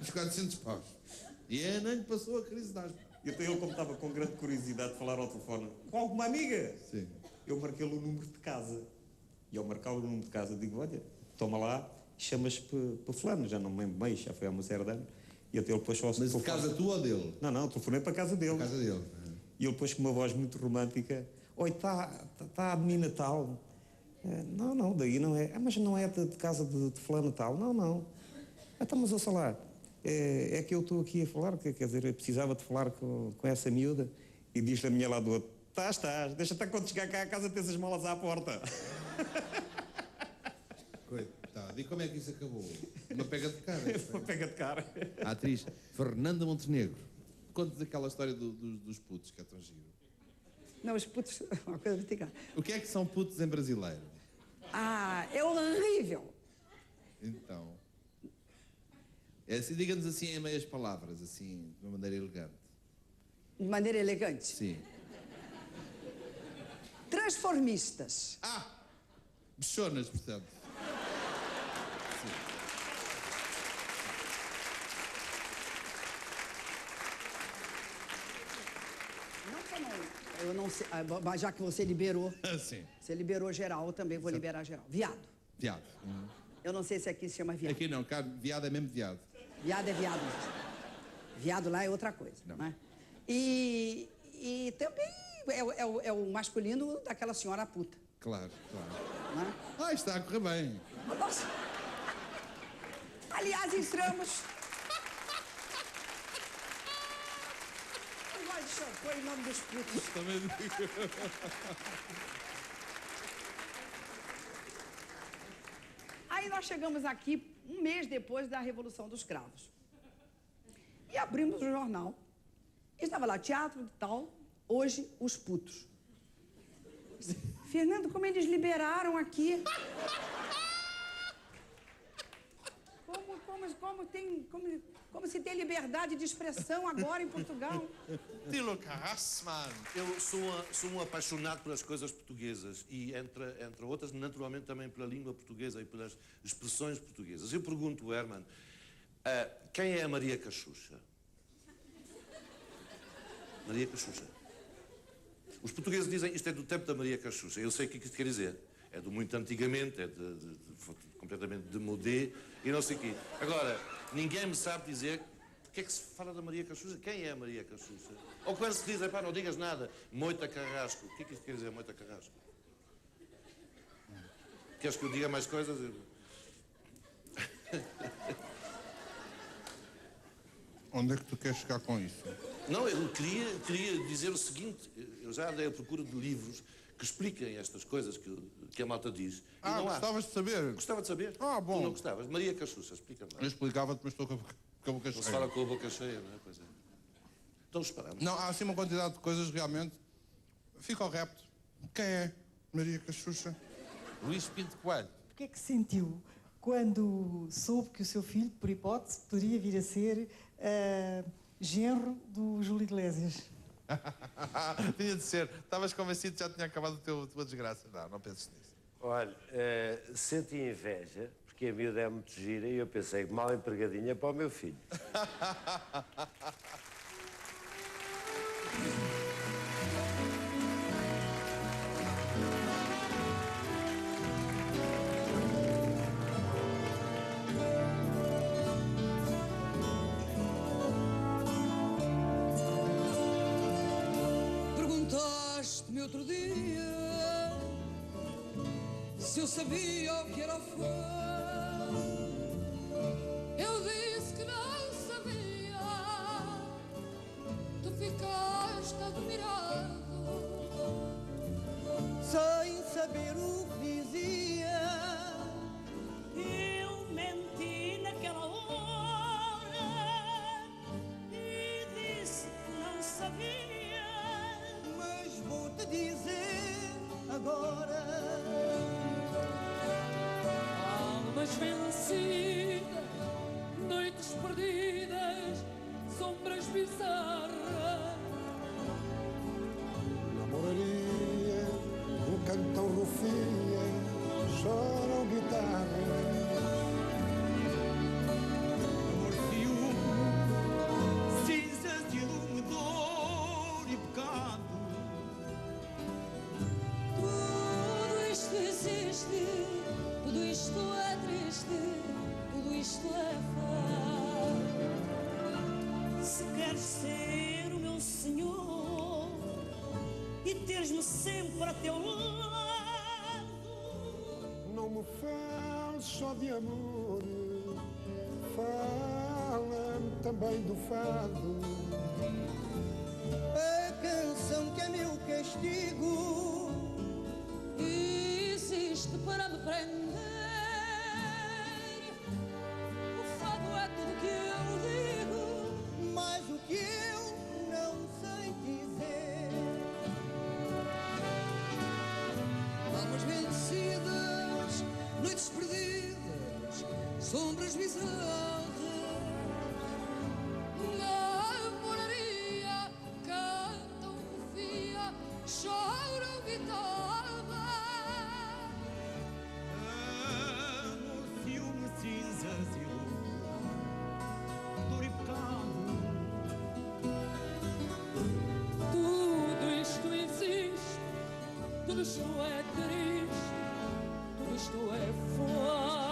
os 400 paus. E nem lhe passou a crise de asma. Então ele, como estava com grande curiosidade de falar ao telefone com alguma amiga, sim, eu marquei-lhe o número de casa. E ao marcar o número de casa, digo, olha, toma lá, chamas para fulano, já não me lembro bem, já foi há uma série de anos. E até ele depois só... Mas de casa tua ou dele? Não, telefonei para a casa dele. Para a casa dele. E ele depois com uma voz muito romântica, oi, está a menina tal? Não, daí não é. Mas não é de casa de fulano tal? Não. Então, mas ouça lá, é que eu estou aqui a falar, quer dizer, eu precisava de falar com essa miúda. E diz-lhe a minha lá do outro, estás, deixa-te quando chegar cá a casa ter essas malas à porta. Coitado, e como é que isso acabou? Uma pega de cara. Uma pega de cara. A atriz Fernanda Montenegro. Conta-nos aquela história dos putos, que é tão giro. Não, os putos... Uma coisa vertical. O que é que são putos em brasileiro? Ah, é horrível. Então... É assim, diga-nos assim em meias palavras, assim, de uma maneira elegante. De maneira elegante? Sim. Transformistas. Bichonas, portanto. Eu não sei, mas já que você liberou, Sim. você liberou geral, eu também vou liberar geral. Viado. Viado. Eu não sei se aqui se chama viado. Aqui não, cara, viado é mesmo viado. Viado é viado. Viado lá é outra coisa, não é? E também é o masculino daquela senhora puta. Claro. Não é? Está a correr bem. Nossa. Aliás, entramos... Foi em nome dos putos. Também Aí nós chegamos aqui um mês depois da Revolução dos Cravos. E abrimos o jornal. E estava lá, teatro e tal, hoje os putos. Fernando, como eles liberaram aqui? Como se tem liberdade de expressão agora em Portugal? Tilo Carrassman. Eu sou um apaixonado pelas coisas portuguesas e, entre outras, naturalmente também pela língua portuguesa e pelas expressões portuguesas. Eu pergunto, Herman, quem é a Maria Cachucha? Maria Cachucha. Os portugueses dizem isto é do tempo da Maria Cachucha. Eu sei o que isto quer dizer. É do muito antigamente, é completamente de modé e não sei o quê. Agora, ninguém me sabe dizer o que é que se fala da Maria Cachucha. Quem é a Maria Cachucha? Ou quando se diz, pá, não digas nada, Moita Carrasco. O que é que isto quer dizer, Moita Carrasco? Queres que eu diga mais coisas? Onde é que tu queres chegar com isso? Não, eu queria dizer o seguinte. Eu já andei à procura de livros que expliquem estas coisas que a malta diz. Gostavas de saber? Gostava de saber. Bom. Tu não gostavas? Maria Cachucha, explica-me lá. Eu explicava-te, mas estou com a boca cheia. Não se fala com a boca cheia, não é? Pois é. Então esperamos. Não, há assim uma quantidade de coisas realmente... Fica ao repto. Quem é Maria Cachucha? Luís Pinto Coelho. O que é que sentiu quando soube que o seu filho, por hipótese, poderia vir a ser genro do Júlio Iglesias? Tinha de ser. Estavas convencido que já tinha acabado a tua desgraça. Não penses nisso. Olha, senti inveja, porque a miúda é muito gira e eu pensei que mal empregadinha para o meu filho. Perguntaste-me outro dia se eu sabia o que era o fã. Eu disse que não sabia. Tu ficaste admirado, sem saber o que dizia. Eu menti naquela hora e disse que não sabia. Mas vou-te dizer agora. Almas vencidas, noites perdidas, sombras bizarras. ser o meu senhor e teres-me sempre a teu lado. Não me fales só de amor, fala-me também do fado. A canção que é meu castigo existe para me prender. O fado é tudo que eu digo, mas o que eu não sei dizer. Almas vencidas, noites perdidas, sombras bizarras. Na moraria cantam confia, choram guitarra. Amor, ciúme, cinzas e dor e pecado. Tudo isto existe, tudo isto é triste, tudo isto é forte.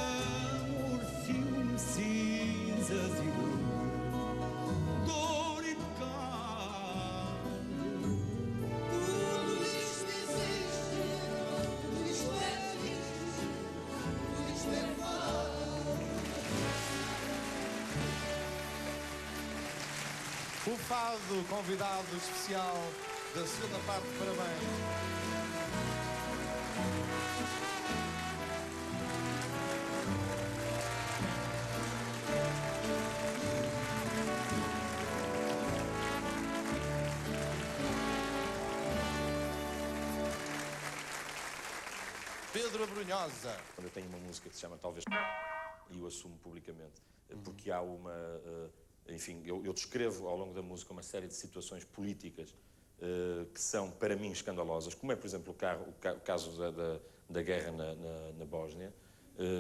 Amor, ciúme, cinzas e dor e pecado. Tudo isto existe, tudo isto é triste, tudo isto é fado. O fado, convidado especial da segunda parte, parabéns. Pedro Abrunhosa. Quando eu tenho uma música que se chama Talvez, e o assumo publicamente, porque há uma... enfim, eu descrevo ao longo da música uma série de situações políticas que são, para mim, escandalosas, como é, por exemplo, o caso da guerra na Bósnia.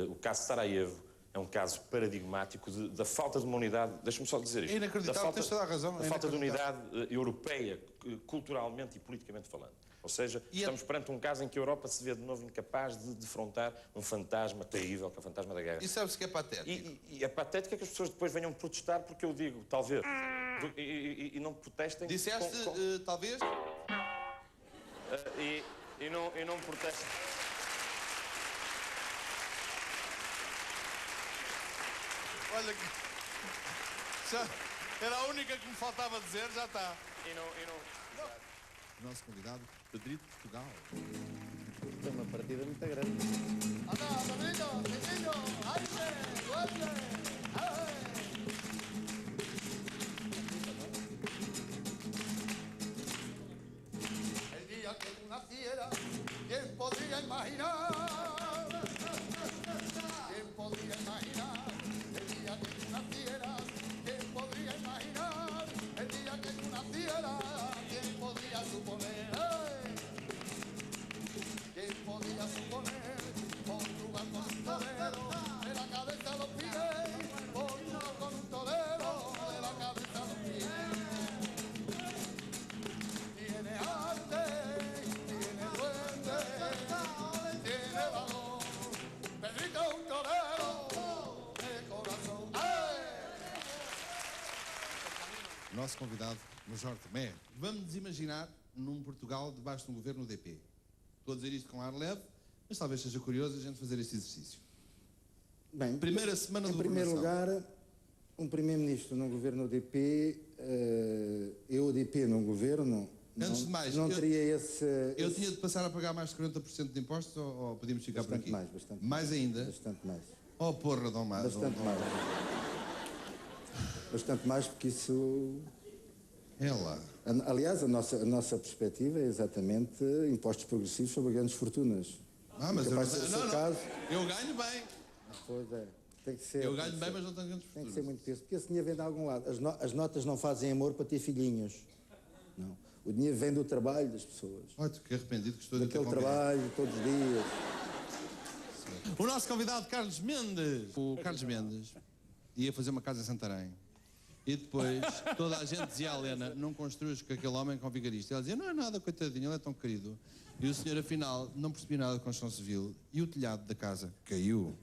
O caso de Sarajevo é um caso paradigmático da falta de uma unidade, deixa-me só dizer isto. É inacreditável, tens toda a razão. Da falta de unidade europeia, culturalmente e politicamente falando. Ou seja, estamos perante um caso em que a Europa se vê de novo incapaz de defrontar um fantasma terrível, que é o fantasma da guerra. E sabe-se que é patético? E é patético é que as pessoas depois venham protestar porque eu digo, talvez, e não protestem... Disseste, talvez? E não protestem... Olha que... Já era a única que me faltava dizer, já está. Nosso convidado, Pedrito Portugal. É uma partida muito grande. El día que tú nacieras, ¿quién podría imaginar? ¿Quién podría imaginar? El día que tú nacieras, ¿quién podría imaginar? El día que tú nacieras, ¿quién podría suponer? ¿Quién podría suponer? Portugal con un torero, de la cabeza a los pies. Portugal con un torero, de la cabeza a los pies. Tiene arte, tiene duende, tiene valor. Pedrito es un torero de corazón. Nosso convidado, Major Tomé. Vamos imaginar num Portugal debaixo de um governo UDP. Estou a dizer isto com ar leve, mas talvez seja curioso a gente fazer este exercício. Bem, Primeira semana em de primeiro governação. lugar, um primeiro-ministro num governo UDP, eu UDP num governo, Antes de mais, não teria esse... Eu tinha de passar a pagar mais de 40% de impostos ou podíamos ficar por aqui? Bastante mais ainda? Bastante mais. Oh, porra, Dom Mar. Bastante mais. Bastante mais, porque isso... É lá. Aliás, a nossa perspectiva é exatamente impostos progressivos sobre grandes fortunas. Ah, mas Capaz de ser o seu caso. Eu ganho bem. Pois é. Tem que ser. Eu ganho bem, mas não tenho grandes fortunas. Tem que ser muito peso, porque esse dinheiro vem de algum lado. As notas não fazem amor para ter filhinhos. Não. O dinheiro vem do trabalho das pessoas. Olha, que arrependido que estou de ter Daquele convidado. trabalho, todos os dias. O nosso convidado, Carlos Mendes. O Carlos Mendes ia fazer uma casa em Santarém. E depois toda a gente dizia à Helena, não construas com aquele homem com vigarista. Ela dizia, não é nada, coitadinho, ele é tão querido. E o senhor, afinal, não percebia nada de construção civil. E o telhado da casa caiu.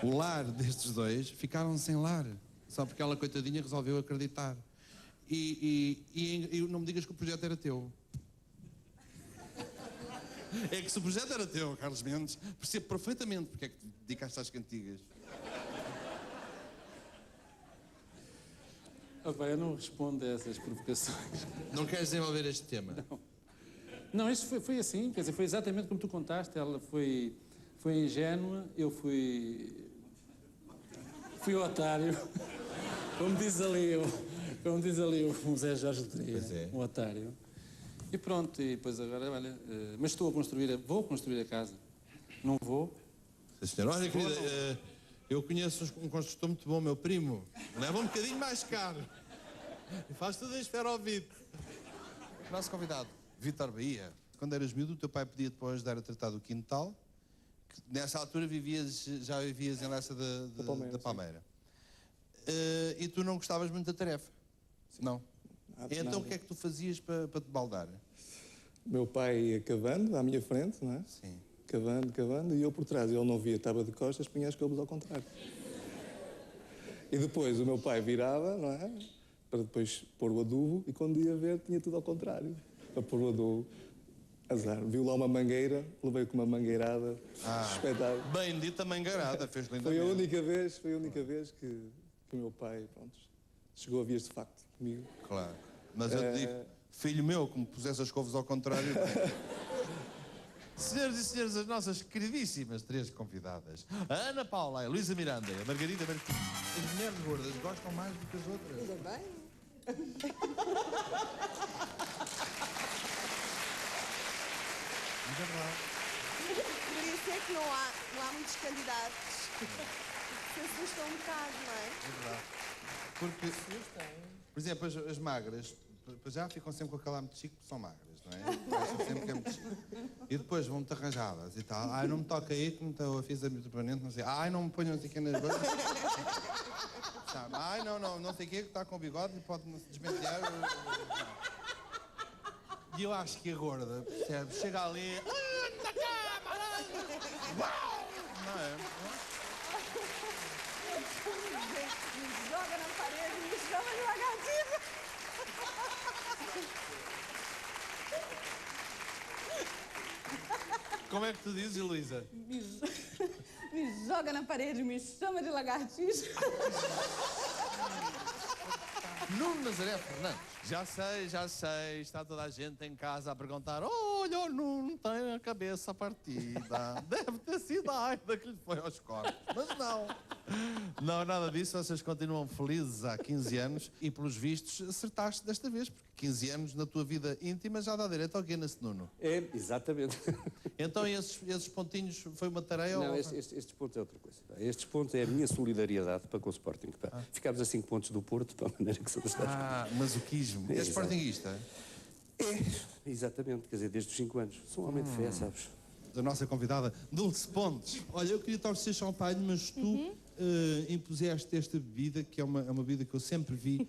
O lar destes dois ficaram sem lar. Só porque ela, coitadinha, resolveu acreditar. E não me digas que o projeto era teu. É que se o projeto era teu, Carlos Mendes, percebo perfeitamente porque é que te dedicaste às cantigas. Eu não respondo a essas provocações. Não queres desenvolver este tema? Não, isto foi assim, quer dizer, foi exatamente como tu contaste. Ela foi ingênua, eu fui otário. Como diz ali o Zé Jorge Letria, um otário. E pronto, e depois agora, olha, mas vou construir a casa. Não vou? Sim, senhor. Olha, querida, eu conheço um construtor muito bom, meu primo. Leva um bocadinho mais caro. E faz tudo em esferovite. Nosso convidado, Vítor Bahia. Quando eras miúdo, o teu pai pedia-te para ajudar a tratar do quintal. Que nessa altura já vivias em Lessa da Palmeira. E tu não gostavas muito da tarefa? Sim. Não? Então o que é que tu fazias para te baldar? Meu pai ia cavando à minha frente, não é? Sim. Cavando, e eu por trás. Ele não via, estava de costas, punha as cobras ao contrário. E depois o meu pai virava, não é? Para depois pôr o adubo, e quando ia ver, tinha tudo ao contrário. Para pôr o adubo. Azar. Viu lá uma mangueira, levei com uma mangueirada. Espetáculo. Bendita mangueirada, fez lindamente. Foi a única vez que o meu pai, pronto, chegou a vias de facto comigo. Claro. Mas eu te digo, filho meu, como pusesse as couves ao contrário. Senhoras e senhores, as nossas queridíssimas três convidadas, a Ana Paula, a Luísa Miranda e a Margarida Martins. As mulheres gordas gostam mais do que as outras. Ainda bem. É verdade. Por isso é que não há muitos candidatos. Se assustam um bocado, não é? É verdade. Porque, por exemplo, as magras, já ficam sempre com aquele ar muito chique porque são magras, não é? Acham sempre que é muito chique. E depois vão muito arranjadas e tal. Ai, não me toca aí, que eu fiz a muito permanente, não sei. Ai, não me ponham não sei o que nas coisas. Sabe? Ai, não sei o que, que está com o bigode e pode se desmentear. E eu acho que a gorda, percebe? Chega ali. Anda cá, uau! Não é? Me joga na parede e me chama de lagartixa. Como é que tu dizes, Luísa? Me joga na parede e me chama de lagartixa. Nuno Nazaré Fernandes. Já sei, está toda a gente em casa a perguntar: olha, o Nuno tem a cabeça partida. Deve ter sido a Aida que lhe foi aos corpos. Mas não. Não, nada disso. Vocês continuam felizes há 15 anos e, pelos vistos, acertaste desta vez, porque 15 anos na tua vida íntima já dá direito ao Guinness, Nuno. É, exatamente. Então esses pontinhos foi uma tarefa? Não, estes pontos é outra coisa. Estes pontos é a minha solidariedade para com o Sporting. Ficámos a 5 pontos do Porto, para a maneira que somos. Masoquismo. És sportinguista? É, exatamente. Quer dizer, desde os 5 anos. Sou um homem de fé, sabes? A nossa convidada, Dulce Pontes. Olha, eu queria torcer champanhe, mas tu impuseste esta bebida, que é uma bebida que eu sempre vi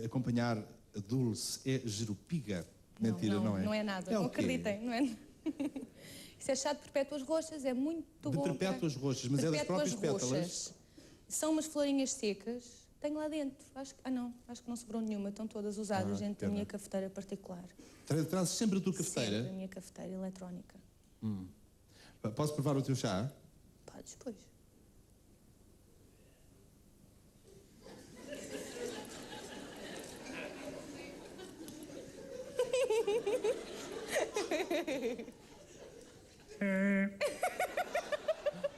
acompanhar a Dulce. É jerupiga. Mentira, não é? Não é nada, É não o quê? acreditem, não é? Isso é chá de perpétuas roxas, é muito bom. De perpétuas roxas, mas é das próprias pétalas? São umas florinhas secas, tenho lá dentro. Acho que não sobrou nenhuma, estão todas usadas dentro da minha cafeteira particular. Trazes sempre a tua cafeteira? Sempre a minha cafeteira eletrónica. Posso provar o teu chá? Podes, pois.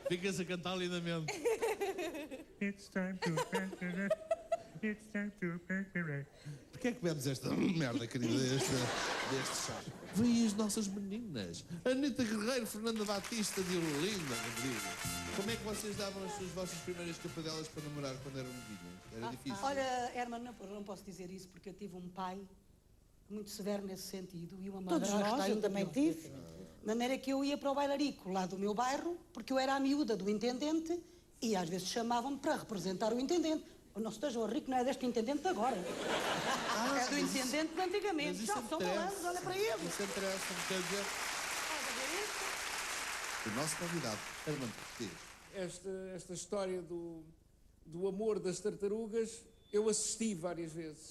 Ficas a cantar lindamente. It's time to It's time to Porquê é que bebes esta merda, querida, deste chá? Vêm as nossas meninas. Anita Guerreiro, Fernanda Batista, de Olinda, Rodrigo. Como é que vocês davam as vossas primeiras capadelas para namorar quando eram meninas? Era difícil? Olha, Herman, não posso dizer isso porque eu tive um pai muito severo nesse sentido e uma Todos madrasta nós, eu ainda também pior. tive. De maneira que eu ia para o bailarico lá do meu bairro, porque eu era a miúda do intendente e às vezes chamavam-me para representar o intendente. Não estejam a rir que não é deste intendente de agora. É do intendente de antigamente. Já são malandros, olha para eles. Isso interessa-me, quer dizer... O nosso convidado, Hermano Cortês. Esta história do amor das tartarugas, eu assisti várias vezes.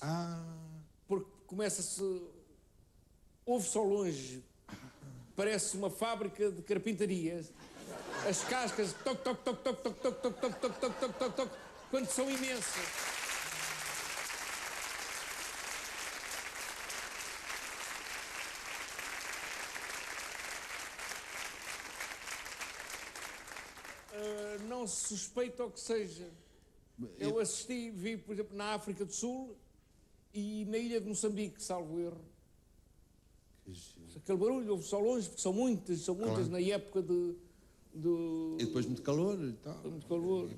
Porque começa-se... Ouve-se ao longe, parece uma fábrica de carpintaria. As cascas, toc, toc, toc, toc, toc, toc, toc, toc, toc, toc, toc, toc, toc, quando são imensas. Não se suspeita o que seja. Eu assisti, vi, por exemplo, na África do Sul e na ilha de Moçambique, salvo erro. Aquele barulho ouve-se ao longe, porque são muitas claro. Na época E depois muito calor e tal. Muito calor.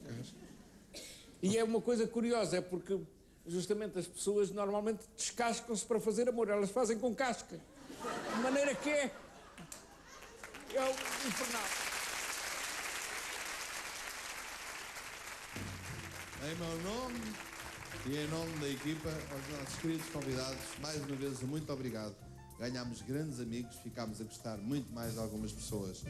E é uma coisa curiosa, é porque justamente as pessoas normalmente descascam-se para fazer amor, elas fazem com casca. De maneira que é o infernal. Em meu nome e em nome da equipa, aos nossos queridos convidados, mais uma vez, muito obrigado. Ganhámos grandes amigos, ficámos a gostar muito mais de algumas pessoas.